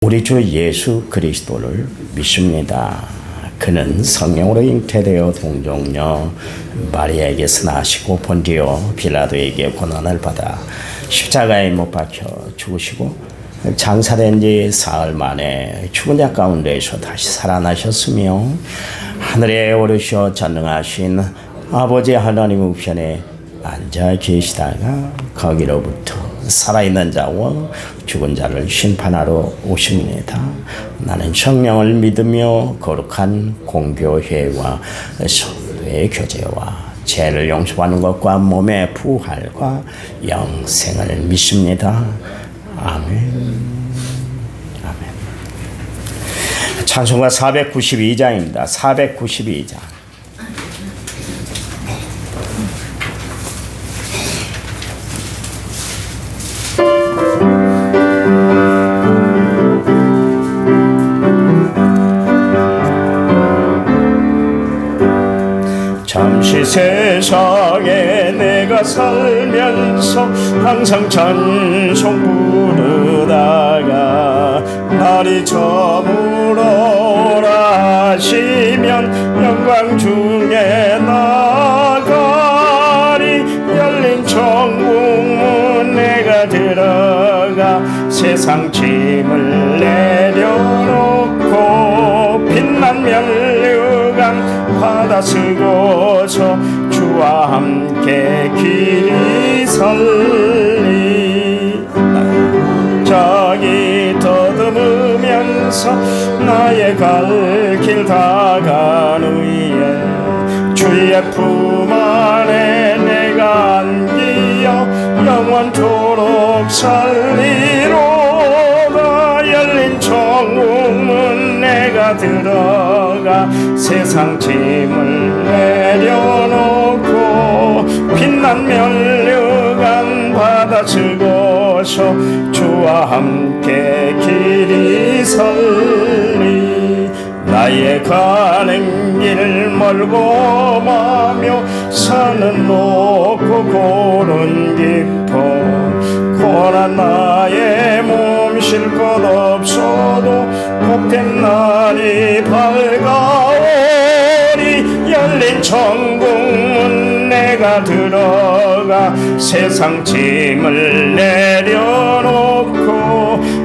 우리 주 예수 그리스도를 믿습니다. 그는 성령으로 잉태되어 동정녀 마리아에게서 나시고 본디오 빌라도에게 고난을 받아 십자가에 못 박혀 죽으시고 장사된 지 사흘 만에 죽은 자 가운데에서 다시 살아나셨으며 하늘에 오르셔 전능하신 아버지 하나님 우편에 앉아 계시다가 거기로부터 살아있는 자와 죽은 자를 심판하러 오십니다. 나는 성령을 믿으며 거룩한 공교회와 성도의 교제와 죄를 용서하는 것과 몸의 부활과 영생을 믿습니다. 아멘. 아멘. 찬송가 492장입니다. 492장. 잠시 세상에 내가 살면서 항상 찬송 부르다가 날이 저물어라 하시면 영광 중에 나가리. 열린 천국문 내가 들어가 세상 짐을 내려놓고 빛난 면류관 바다 쓰고서 주와 함께 길이 설리. 저기 더듬으면서 나의 갈 길 다간 후에 주의 품 안에 내가 안기어 영원토록 살리로다. 열린 천국문 내가 들어가 세상 짐을 내려놓고 빛난 면류관 바다 쓰고서 주와 함께 길이 설리. 나의 가는 길 멀고 마며 산은 높고 골은 깊어 고난 나의 몸 쉴 것 없어도 복된 날이 밝아오리. 열린 천국문 내가 들어가 세상 짐을 내려놓고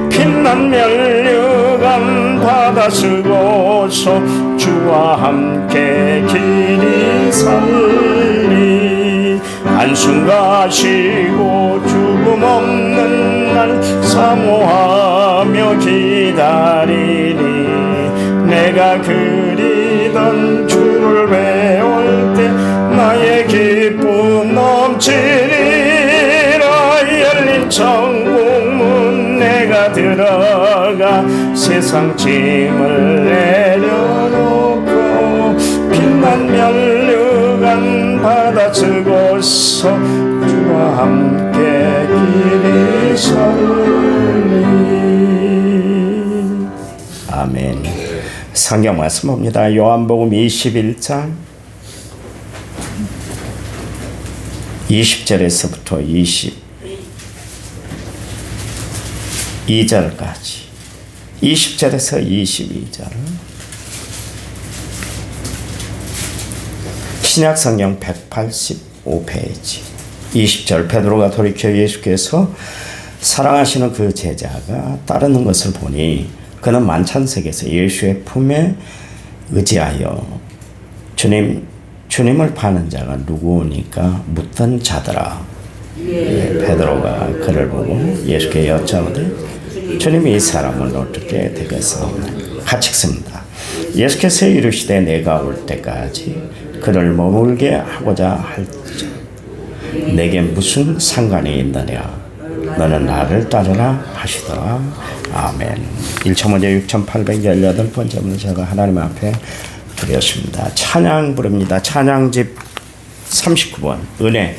빛난 면류관 바다 쓰고서 주와 함께 길이 설리. 한숨가시고 죽음 없는 날 사모하며 기다리니 내가 그리던 주를 배울 때 나의 기쁨 넘치리라. 열린 천국문 내가 들어가 세상 짐을 내려놓고 빛난 면류관 바다 쓰고서 주와 함께 길이 설리. 아멘. 성경 말씀 봅니다. 요한복음 21장 20절에서부터 22절까지 20절에서 22절 신약성경 185페이지 20절 베드로가 돌이켜 예수께서 사랑하시는 그 제자가 따르는 것을 보니 그는 만찬석에서 예수의 품에 의지하여 주님을 파는 자가 누구니까 묻던 자더라. 베드로가 그를 보고 예수께 여짜오되 주님이 이 사람을 어떻게 되겠사오나. 같이 읽습니다. 예수께서 이르시되 내가 올 때까지 그를 머물게 하고자 할지 내게 무슨 상관이 있느냐. 너는 나를 따르라 하시더라. 아멘. 1,500 6,818번째 문제가 하나님 앞에 드렸습니다. 찬양 부릅니다. 찬양집 39번 은혜.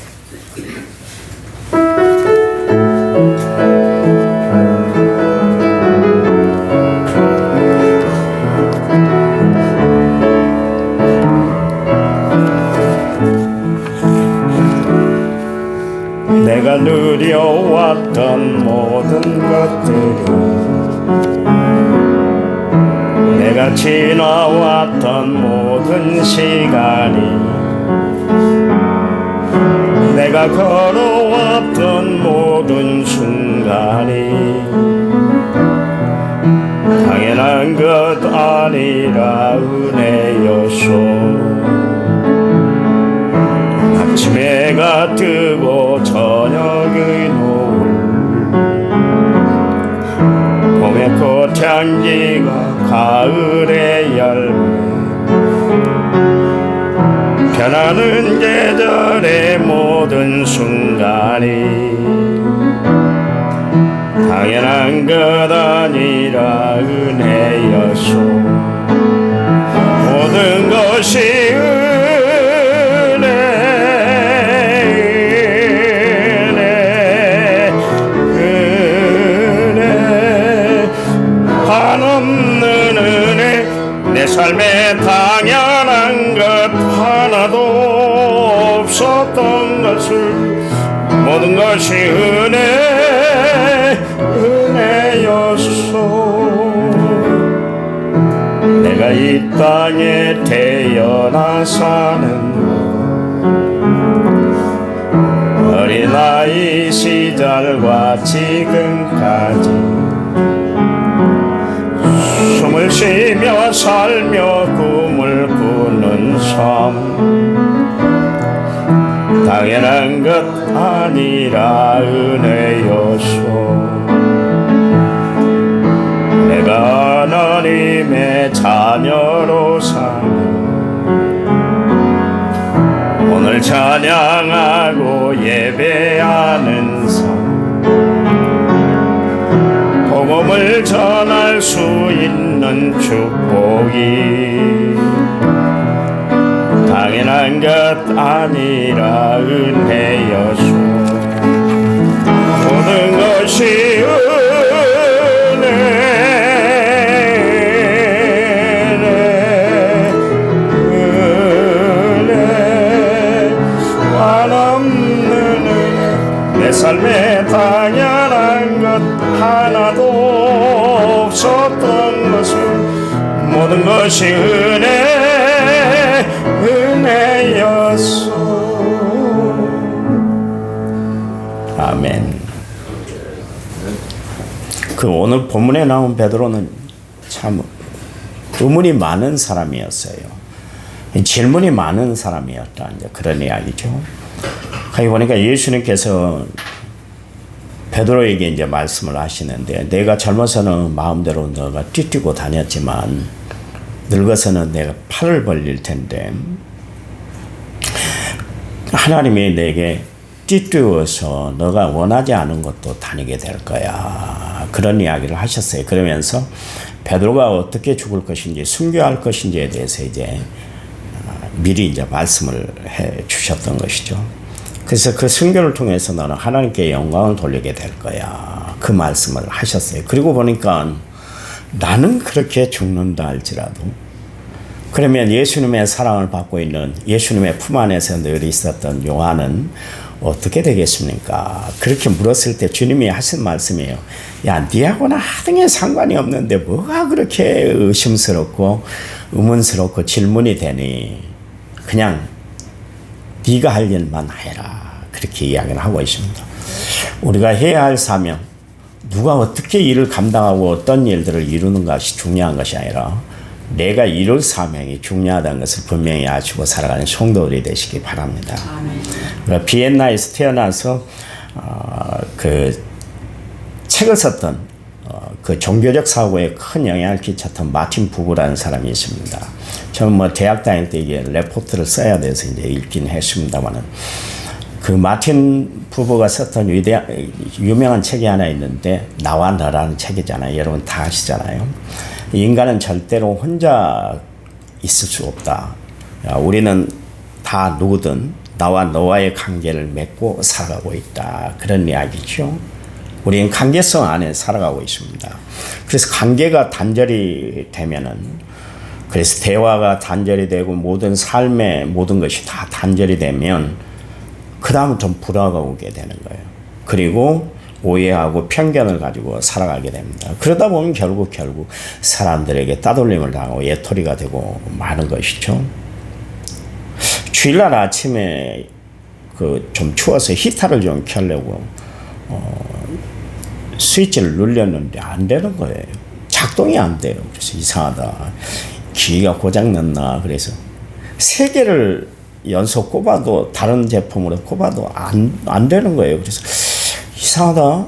내가 누려왔던 모든 것들이 내가 지나왔던 모든 시간이, 내가 걸어왔던 모든 순간이 당연한 것 아니라 은혜였소. 아침 해가 뜨고 저녁의 노을, 봄의 꽃향기가 가을의 열매, 변하는 계절의 모든 순간이 당연한 것 아니라 은혜였소. 모든 것이 은혜, 한없는 은혜, 내 삶에 당연한 것 하나도 없었던 것을, 모든 것이 은혜였소. 내가 이 땅에 태어나서는 어린아이 시절과 지금까지 숨을 쉬며 살며 꿈을 꾸는 삶, 당연한 것 아니라 은혜였소. 내가 하나님의 자녀로 사는, 오늘 찬양하고 예배하는 삶, 복음을 전할 수 있는 축복이 당연한 것 아니라 은혜였소. 모든 것이 내 삶에 당연한 것 하나도 없었던 것을, 모든 것이 은혜였소. 아멘. 그 오늘 본문에 나온 베드로는 참 의문이 많은 사람이었어요. 질문이 많은 사람이었다, 이제 그런 이야기죠. 거기 보니까 예수님께서 베드로에게 이제 말씀을 하시는데, 내가 젊어서는 마음대로 너가 뛰뛰고 다녔지만 늙어서는 내가 팔을 벌릴 텐데 하나님이 내게 뛰뛰어서 너가 원하지 않은 것도 다니게 될 거야, 그런 이야기를 하셨어요. 그러면서 베드로가 어떻게 죽을 것인지, 순교할 것인지에 대해서 이제 미리 이제 말씀을 해 주셨던 것이죠. 그래서 그 순교를 통해서 너는 하나님께 영광을 돌리게 될 거야, 그 말씀을 하셨어요. 그리고 보니까 나는 그렇게 죽는다 할지라도, 그러면 예수님의 사랑을 받고 있는 예수님의 품 안에서 늘 있었던 요한은 어떻게 되겠습니까? 그렇게 물었을 때 주님이 하신 말씀이에요. 야, 니하고는 하등에 상관이 없는데 뭐가 그렇게 의심스럽고 의문스럽고 질문이 되니? 그냥 네가 할 일만 해라, 그렇게 이야기를 하고 있습니다. 우리가 해야 할 사명, 누가 어떻게 일을 감당하고 어떤 일들을 이루는 것이 중요한 것이 아니라 내가 이룰 사명이 중요하다는 것을 분명히 아시고 살아가는 성도들이 되시기 바랍니다. 그러니까 비엔나에서 태어나서 그 책을 썼던 그 종교적 사고에 큰 영향을 끼쳤던 마틴 부부라는 사람이 있습니다. 저는 뭐 대학 다닐 때 이게 레포트를 써야 돼서 이제 읽긴 했습니다만은, 그 마틴 부부가 썼던 유명한 책이 하나 있는데 나와 너라는 책이잖아요. 여러분 다 아시잖아요. 인간은 절대로 혼자 있을 수 없다. 우리는 다 누구든 나와 너와의 관계를 맺고 살아가고 있다, 그런 이야기죠. 우리는 관계성 안에 살아가고 있습니다. 그래서 관계가 단절이 되면은, 그래서 대화가 단절이 되고 모든 삶의 모든 것이 다 단절이 되면 그 다음은 좀 불화가 오게 되는 거예요. 그리고 오해하고 편견을 가지고 살아가게 됩니다. 그러다 보면 결국 사람들에게 따돌림을 당하고 예토리가 되고 마는 것이죠. 주일날 아침에 좀 추워서 히터를 좀 켜려고 스위치를 눌렸는데 안 되는 거예요. 작동이 안 돼요. 그래서 이상하다. 기기가 고장났나. 그래서 3개를 연속 꼽아도 다른 제품으로 꼽아도 안 되는 거예요. 그래서 이상하다.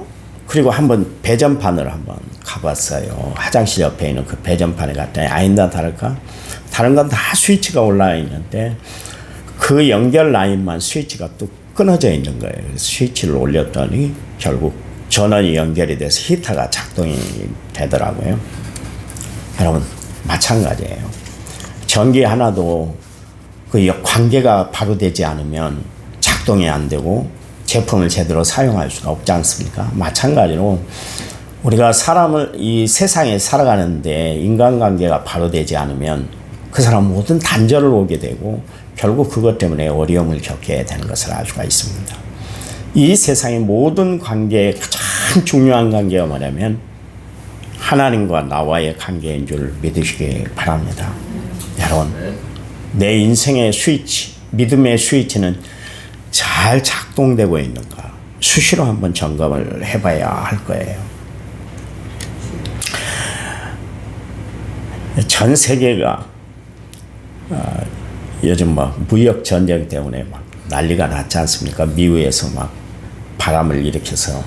그리고 한번 배전판을 한번 가봤어요. 화장실 옆에 있는 그 배전판에 갔더니 아니다 다를까 다른 건 다 스위치가 올라와 있는데 그 연결 라인만 스위치가 또 끊어져 있는 거예요. 그래서 스위치를 올렸더니 결국 전원이 연결이 돼서 히터가 작동이 되더라고요. 여러분 마찬가지예요. 전기 하나도 그 관계가 바로 되지 않으면 작동이 안 되고 제품을 제대로 사용할 수가 없지 않습니까? 마찬가지로 우리가 이 세상에 살아가는데 인간관계가 바로 되지 않으면 그 사람 모든 단절을 오게 되고 결국 그것 때문에 어려움을 겪게 되는 것을 알 수가 있습니다. 이 세상의 모든 관계의 가장 중요한 관계가 뭐냐면 하나님과 나와의 관계인 줄 믿으시기 바랍니다. 여러분, 내 인생의 스위치, 믿음의 스위치는 잘 작동되고 있는가 수시로 한번 점검을 해봐야 할 거예요. 전 세계가 요즘 무역 전쟁 때문에 난리가 났지 않습니까? 미국에서 바람을 일으켜서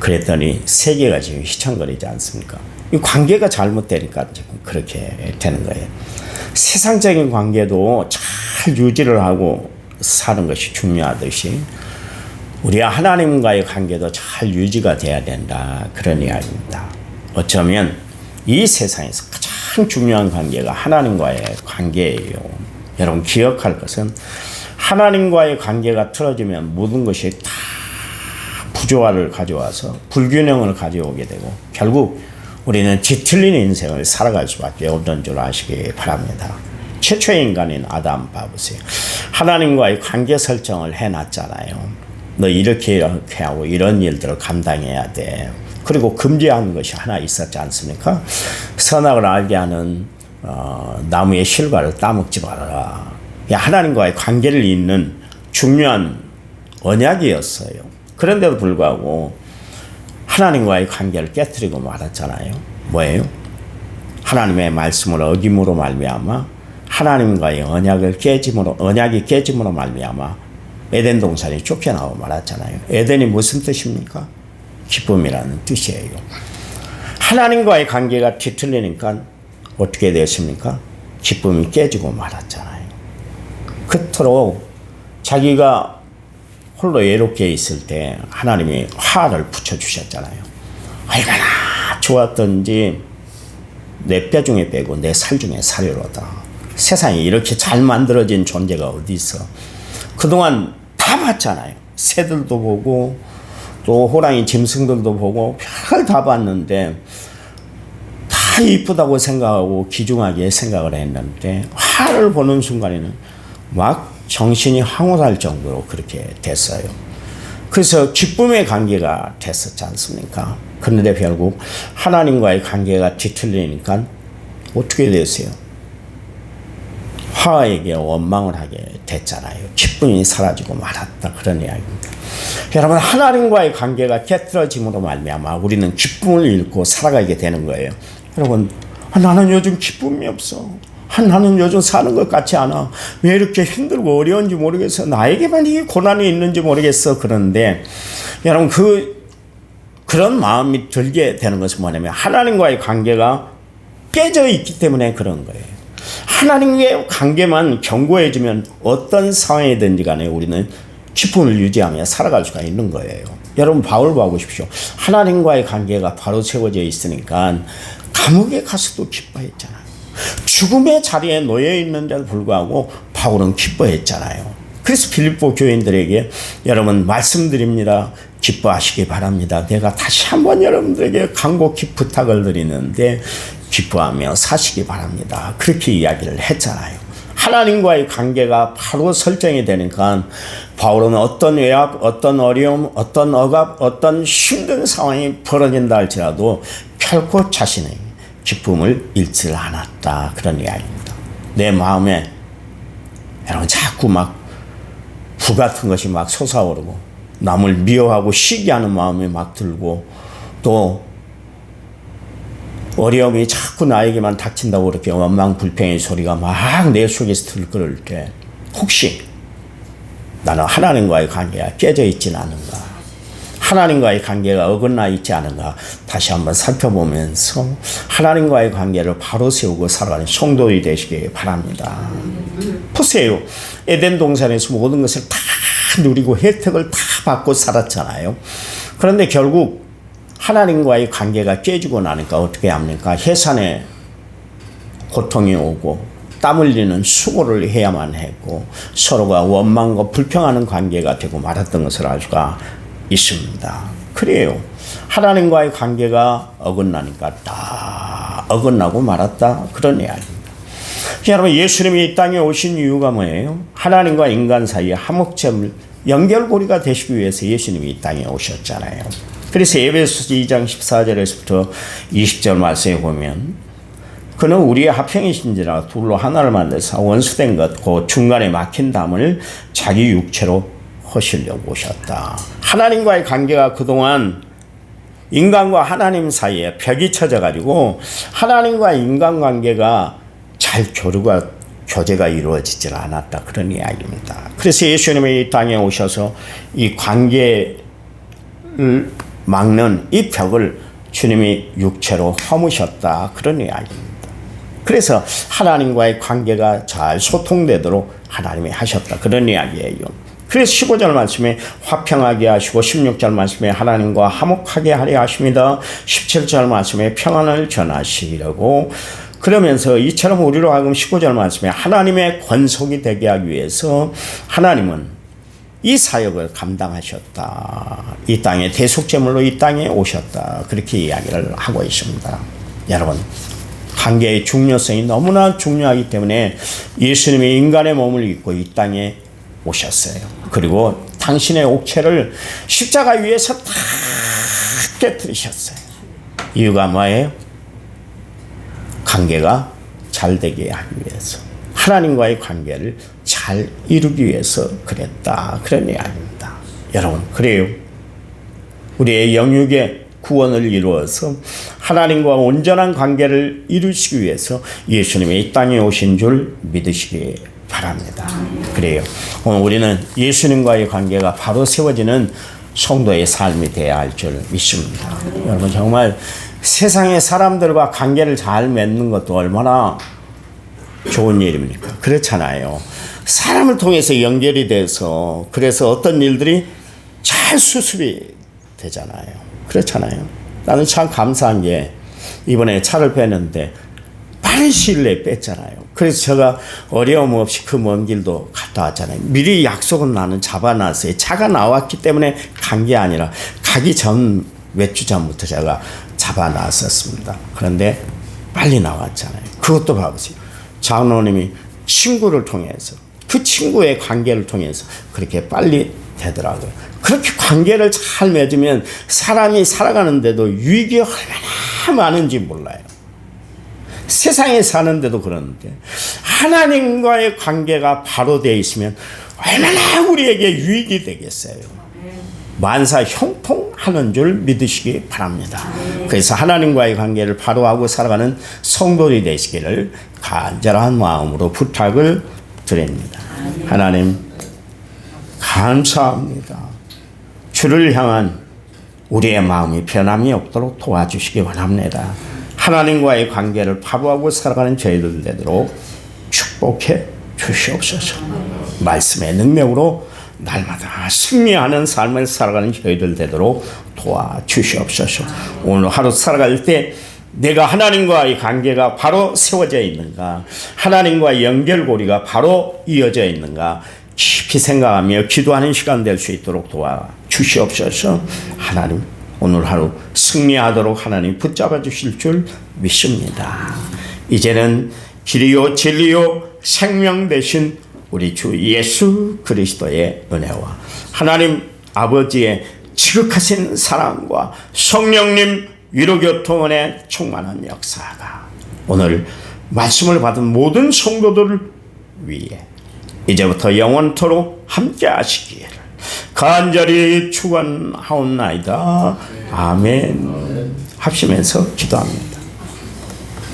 그랬더니 세계가 지금 휘청거리지 않습니까? 이 관계가 잘못되니까 지금 그렇게 되는 거예요. 세상적인 관계도 잘 유지를 하고 사는 것이 중요하듯이 우리와 하나님과의 관계도 잘 유지가 돼야 된다. 그런 이야기입니다. 어쩌면 이 세상에서 가장 중요한 관계가 하나님과의 관계예요. 여러분 기억할 것은 하나님과의 관계가 틀어지면 모든 것이 다 부조화를 가져와서 불균형을 가져오게 되고 결국 우리는 뒤틀린 인생을 살아갈 수밖에 없는 줄 아시기 바랍니다. 최초의 인간인 아담 봐보세요. 하나님과의 관계 설정을 해놨잖아요. 너 이렇게 하고 이런 일들을 감당해야 돼. 그리고 금지하는 것이 하나 있었지 않습니까? 선악을 알게 하는 나무의 실과를 따먹지 말아라. 하나님과의 관계를 잇는 중요한 언약이었어요. 그런데도 불구하고 하나님과의 관계를 깨뜨리고 말았잖아요. 뭐예요? 하나님의 말씀을 어김으로 말미암아 하나님과의 언약이 깨짐으로 말미암아 에덴 동산이 쫓겨나고 말았잖아요. 에덴이 무슨 뜻입니까? 기쁨이라는 뜻이에요. 하나님과의 관계가 뒤틀리니까 어떻게 됐습니까? 기쁨이 깨지고 말았잖아요. 그토록 자기가 홀로 외롭게 있을 때 하나님이 화를 붙여주셨잖아요. 얼마나 좋았던지 내 뼈 중에 빼고 내 살 중에 살이로다. 세상에 이렇게 잘 만들어진 존재가 어디 있어. 그동안 다 봤잖아요. 새들도 보고 또 호랑이 짐승들도 보고 별걸 다 봤는데 다 이쁘다고 생각하고 귀중하게 생각을 했는데 화를 보는 순간에는 막 정신이 황홀할 정도로 그렇게 됐어요. 그래서 기쁨의 관계가 됐었지 않습니까? 그런데 결국 하나님과의 관계가 뒤틀리니까 어떻게 됐어요? 화에게 원망을 하게 됐잖아요. 기쁨이 사라지고 말았다. 그런 이야기입니다. 여러분 하나님과의 관계가 깨트러짐으로 말미암아 우리는 기쁨을 잃고 살아가게 되는 거예요. 여러분 나는 요즘 기쁨이 없어. 나는 요즘 사는 것 같지 않아. 왜 이렇게 힘들고 어려운지 모르겠어. 나에게만 이게 고난이 있는지 모르겠어. 그런데 여러분 그런 마음이 들게 되는 것은 뭐냐면 하나님과의 관계가 깨져 있기 때문에 그런 거예요. 하나님과의 관계만 견고해지면 어떤 상황이든지 간에 우리는 기쁨을 유지하며 살아갈 수가 있는 거예요. 여러분 바울 보십시오. 하나님과의 관계가 바로 세워져 있으니까 감옥에 가서도 기뻐했잖아요. 죽음의 자리에 놓여 있는데도 불구하고 바울은 기뻐했잖아요. 그래서 빌립보 교인들에게 여러분 말씀드립니다. 기뻐하시기 바랍니다. 내가 다시 한번 여러분들에게 간곡히 부탁을 드리는데 기뻐하며 사시기 바랍니다. 그렇게 이야기를 했잖아요. 하나님과의 관계가 바로 설정이 되니까 바울은 어떤 외압, 어떤 어려움, 어떤 억압, 어떤 힘든 상황이 벌어진다 할지라도 결코 자신의 기쁨을 잃지 않았다. 그런 이야기입니다. 내 마음에 여러분 자꾸 막 불같은 것이 막 솟아오르고 남을 미워하고 시기하는 마음이 막 들고 또 어려움이 자꾸 나에게만 닥친다고 그렇게 원망 불평의 소리가 막 내 속에서 들끓을 때 혹시 나는 하나님과의 관계가 깨져 있지는 않은가, 하나님과의 관계가 어긋나 있지 않은가 다시 한번 살펴보면서 하나님과의 관계를 바로 세우고 살아가는 성도들이 되시기 바랍니다. 보세요. 에덴 동산에서 모든 것을 다 누리고 혜택을 다 받고 살았잖아요. 그런데 결국 하나님과의 관계가 깨지고 나니까 어떻게 합니까? 해산에 고통이 오고 땀 흘리는 수고를 해야만 했고 서로가 원망과 불평하는 관계가 되고 말았던 것을 알 수가 있습니다. 그래요. 하나님과의 관계가 어긋나니까 다 어긋나고 말았다. 그런 이야기입니다. 여러분, 예수님이 이 땅에 오신 이유가 뭐예요? 하나님과 인간 사이에 화목점을 연결고리가 되시기 위해서 예수님이 이 땅에 오셨잖아요. 그래서 에베소서 2장 14절에서부터 20절 말씀에 보면 그는 우리의 합형이신지라 둘로 하나를 만들사 원수된 것 그 중간에 막힌 담을 자기 육체로 허시려고 오셨다. 하나님과의 관계가 그동안 인간과 하나님 사이에 벽이 쳐져가지고 하나님과 인간 관계가 잘 교제가 이루어지질 않았다. 그런 이야기입니다. 그래서 예수님이 이 땅에 오셔서 이 관계를 막는 이 벽을 주님이 육체로 허무셨다. 그런 이야기입니다. 그래서 하나님과의 관계가 잘 소통되도록 하나님이 하셨다. 그런 이야기예요. 그래서 15절 말씀에 화평하게 하시고 16절 말씀에 하나님과 화목하게 하려 하십니다. 17절 말씀에 평안을 전하시려고 그러면서 이처럼 우리로 하여금 19절 말씀에 하나님의 권속이 되게 하기 위해서 하나님은 이 사역을 감당하셨다. 이 땅에 대속제물로 이 땅에 오셨다. 그렇게 이야기를 하고 있습니다. 여러분, 관계의 중요성이 너무나 중요하기 때문에 예수님이 인간의 몸을 입고 이 땅에 오셨어요. 그리고 당신의 옥체를 십자가 위에서 다 깨뜨리셨어요. 이유가 뭐예요? 관계가 잘 되게 하기 위해서, 하나님과의 관계를 잘 이루기 위해서 그랬다. 그런 이야기입니다. 여러분, 그래요. 우리의 영육의 구원을 이루어서 하나님과 온전한 관계를 이루시기 위해서 예수님이 이 땅에 오신 줄 믿으시기 바랍니다. 그래요. 오늘 우리는 예수님과의 관계가 바로 세워지는 성도의 삶이 되어야 할 줄 믿습니다. 여러분, 정말 세상의 사람들과 관계를 잘 맺는 것도 얼마나 좋은 일입니까? 그렇잖아요. 사람을 통해서 연결이 돼서 그래서 어떤 일들이 잘 수습이 되잖아요. 그렇잖아요. 나는 참 감사한 게 이번에 차를 뺐는데 빠른 시일 내에 뺐잖아요. 그래서 제가 어려움 없이 그 먼 길도 갔다 왔잖아요. 미리 약속은 나는 잡아놨어요. 차가 나왔기 때문에 간 게 아니라 가기 전 몇 주 전부터 제가 잡아놨었습니다. 그런데 빨리 나왔잖아요. 그것도 봐보세요. 장로님이 친구를 통해서 그 친구의 관계를 통해서 그렇게 빨리 되더라고요. 그렇게 관계를 잘 맺으면 사람이 살아가는데도 유익이 얼마나 많은지 몰라요. 세상에 사는데도 그러는데 하나님과의 관계가 바로 되어 있으면 얼마나 우리에게 유익이 되겠어요. 만사 형통하는 줄 믿으시기 바랍니다. 그래서 하나님과의 관계를 바로 하고 살아가는 성도들이 되시기를 간절한 마음으로 부탁을 드립니다. 하나님, 감사합니다. 주를 향한 우리의 마음이 변함이 없도록 도와주시기 원합니다. 하나님과의 관계를 바로하고 살아가는 저희들 되도록 축복해 주시옵소서. 말씀의 능력으로 날마다 승리하는 삶을 살아가는 저희들 되도록 도와주시옵소서. 오늘 하루 살아갈 때 내가 하나님과의 관계가 바로 세워져 있는가, 하나님과의 연결고리가 바로 이어져 있는가 깊이 생각하며 기도하는 시간 될 수 있도록 도와주시옵소서. 하나님, 오늘 하루 승리하도록 하나님 붙잡아 주실 줄 믿습니다. 이제는 길이요 진리요 생명 되신 우리 주 예수 그리스도의 은혜와 하나님 아버지의 지극하신 사랑과 성령님 위로교통원의 충만한 역사가 오늘 말씀을 받은 모든 성도들을 위해 이제부터 영원토록 함께 하시기를 간절히 축원하옵나이다. 아멘. 합심해서 기도합니다.